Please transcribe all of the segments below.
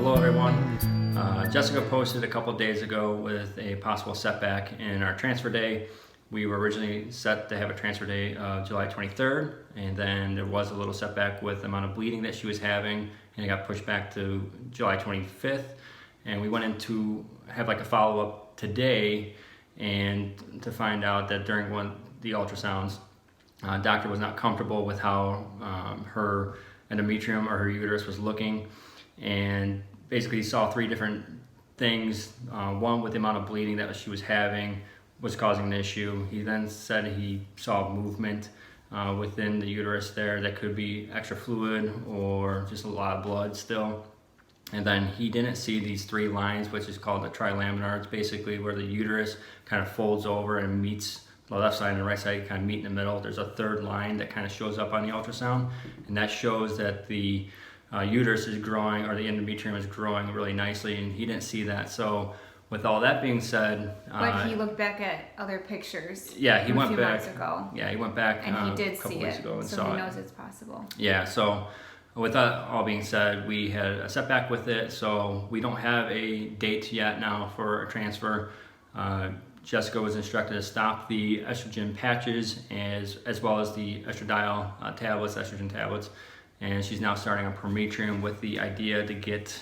Hello everyone. Jessica posted a couple days ago with a possible setback in our transfer day. We were originally set to have a transfer day of July 23rd, and then there was a little setback with the amount of bleeding that she was having, and it got pushed back to July 25th. And we went in to have like a follow-up today, and to find out that during one of the ultrasounds, doctor was not comfortable with how her endometrium or her uterus was looking, and basically he saw three different things. One, with the amount of bleeding that she was having was causing the issue. He then said he saw movement within the uterus there that could be extra fluid or just a lot of blood still. And then he didn't see these three lines, which is called the trilaminar. It's basically where the uterus kind of folds over and meets the left side and the right side, kind of meet in the middle. There's a third line that kind of shows up on the ultrasound, and that shows that the uterus is growing, or the endometrium is growing really nicely, and he didn't see that. So with all that being said, but he looked back at other pictures. Yeah, he went back. Months ago. Yeah, he went back and he did a couple see weeks it, ago and so saw he it. knows it's possible. Yeah, so with that all being said, we had a setback with it, so we don't have a date yet now for a transfer. Jessica was instructed to stop the estrogen patches as well as the estradiol tablets, estrogen tablets, and she's now starting on prometrium with the idea to get,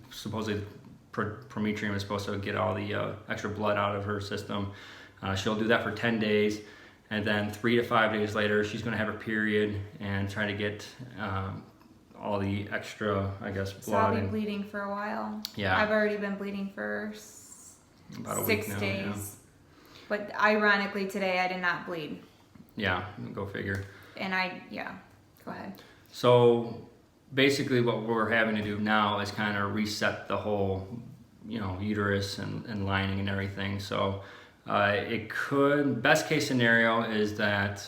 supposedly prometrium is supposed to get all the extra blood out of her system. She'll do that for 10 days, and then 3 to 5 days later, she's going to have her period and try to get all the extra, I guess, blood. So I'll be bleeding for a while. Yeah. I've already been bleeding for about a 6 week now, days. yeah. But ironically today I did not bleed. Yeah, go figure. And go ahead. So basically what we're having to do now is kind of reset the whole, uterus and lining and everything. So best case scenario is that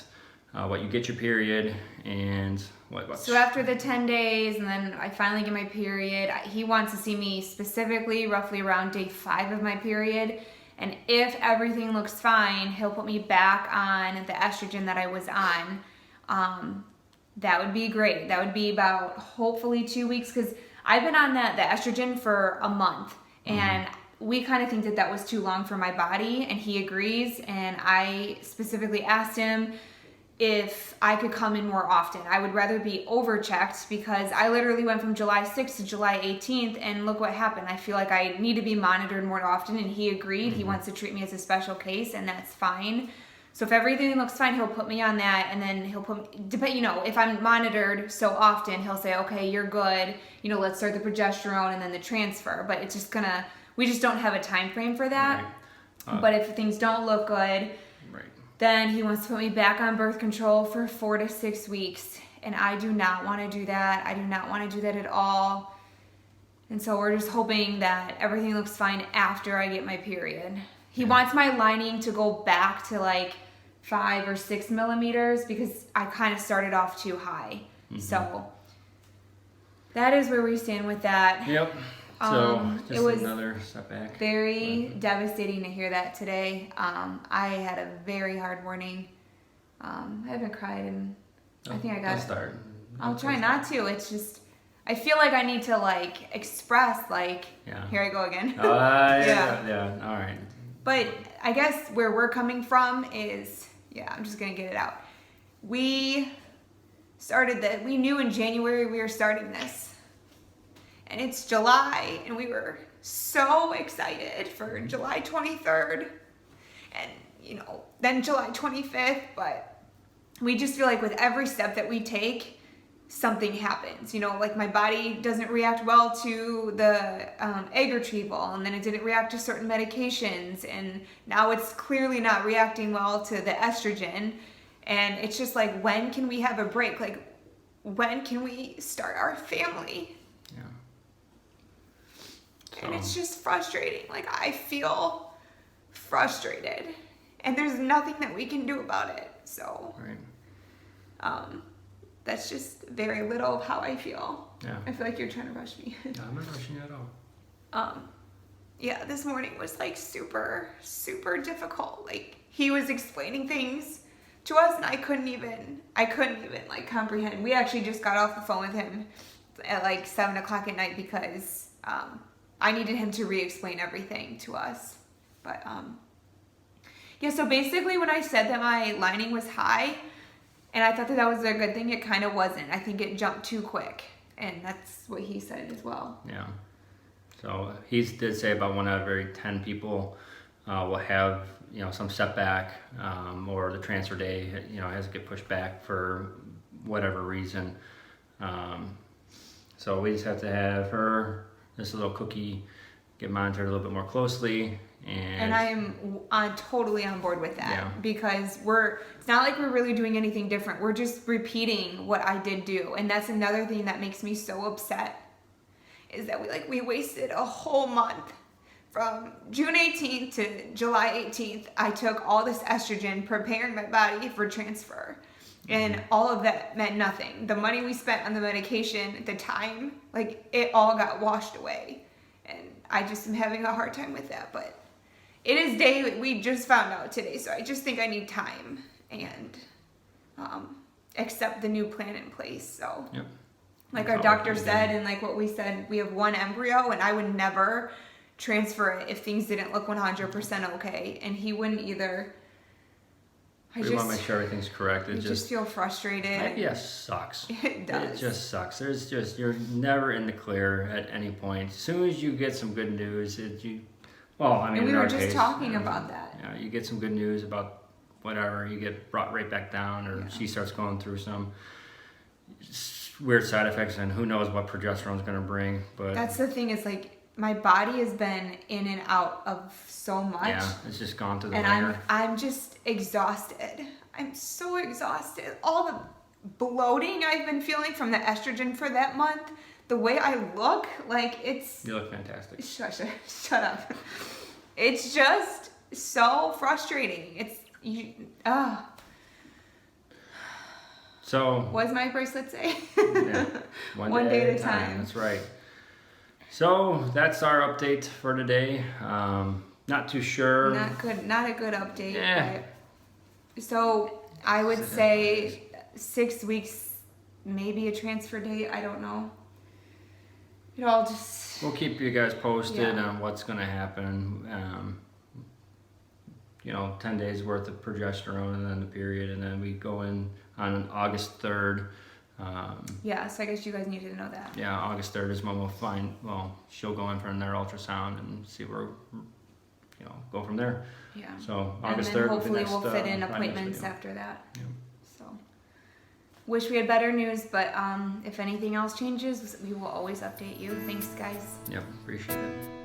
you get your period, and So after the 10 days, and then I finally get my period, he wants to see me specifically roughly around day 5 of my period. And if everything looks fine, he'll put me back on the estrogen that I was on. That would be great. That would be about hopefully 2 weeks, because I've been on the estrogen for a month, and we kind of think that that was too long for my body, and he agrees. And I specifically asked him if I could come in more often. I would rather be overchecked, because I literally went from July 6th to July 18th, and look what happened. I feel like I need to be monitored more often, and he agreed. He wants to treat me as a special case, and that's fine. So if everything looks fine, he'll put me on that, and then he'll if I'm monitored so often, he'll say, okay, you're good, let's start the progesterone and then the transfer. But it's just we just don't have a time frame for that. Right. But if things don't look good, then he wants to put me back on birth control for 4 to 6 weeks. And I do not want to do that. I do not want to do that at all. And so we're just hoping that everything looks fine after I get my period. He wants my lining to go back to like 5 or 6 millimeters, because I kind of started off too high. So that is where we stand with that. Yep. So just it was another setback. Very devastating to hear that today. I had a very hard morning. I haven't cried, and I think I got. Start. I'll try not to. It's just I feel like I need to express here I go again. Yeah. All right. But I guess where we're coming from is, I'm just gonna get it out. We knew in January we were starting this. And it's July, and we were so excited for July 23rd and, then July 25th. But we just feel like with every step that we take, something happens. My body doesn't react well to the egg retrieval, and then it didn't react to certain medications, and now it's clearly not reacting well to the estrogen. And it's just when can we have a break? When can we start our family? Yeah. And it's just frustrating. I feel frustrated, and there's nothing that we can do about it. So, that's just very little of how I feel. Yeah. I feel like you're trying to rush me. No, I'm not rushing you at all. This morning was super, super difficult. He was explaining things to us, and I couldn't even comprehend. We actually just got off the phone with him at like 7 o'clock at night because I needed him to re-explain everything to us. But yeah, so basically when I said that my lining was high and I thought that that was a good thing, it kind of wasn't. I think it jumped too quick, and that's what he said as well. Yeah. So he did say about 1 out of every 10 people will have, you know, some setback, or the transfer day, you know, has to get pushed back for whatever reason. So we just have to have her, this little cookie, get monitored a little bit more closely. And I am totally on board with that, yeah. because it's not like we're really doing anything different. We're just repeating what I did do. And that's another thing that makes me so upset, is that we wasted a whole month. From June 18th to July 18th, I took all this estrogen preparing my body for transfer. And all of that meant nothing. The money we spent on the medication, the time, like, it all got washed away. And I just am having a hard time with that. But it is day, we just found out today, so I just think I need time and accept the new plan in place. So, yep. like That's our all doctor we can said, do. and like what we said, we have 1 embryo, and I would never transfer it if things didn't look 100% okay, and he wouldn't either. We want to make sure everything's correct. I just feel frustrated. IVF sucks. It does. It just sucks. You're never in the clear at any point. As soon as you get some good news, And we were just talking about that. Yeah, you get some good news about whatever, you get brought right back down, or she starts going through some weird side effects, and who knows what progesterone's going to bring. But that's the thing, is like, my body has been in and out of so much. Yeah, it's just gone to the and ringer. I'm just exhausted. I'm so exhausted. All the bloating I've been feeling from the estrogen for that month, the way I look, like, it's... You look fantastic. Shut up. It's just so frustrating. So... What does my bracelet say? Yeah, one day at a time. That's right. So that's our update for today. Not too sure. Not a good update. Yeah. So I would say 6 weeks, maybe a transfer date. I don't know. It all just... We'll keep you guys posted on what's going to happen. 10 days worth of progesterone, and then the period, and then we go in on August 3rd. So I guess you guys needed to know that. Yeah, August 3rd is when she'll go in for their ultrasound and see where, go from there. Yeah. So August 3rd. And then hopefully we'll fit in appointments after that. Yeah. So, wish we had better news, but if anything else changes, we will always update you. Thanks, guys. Yep, appreciate it.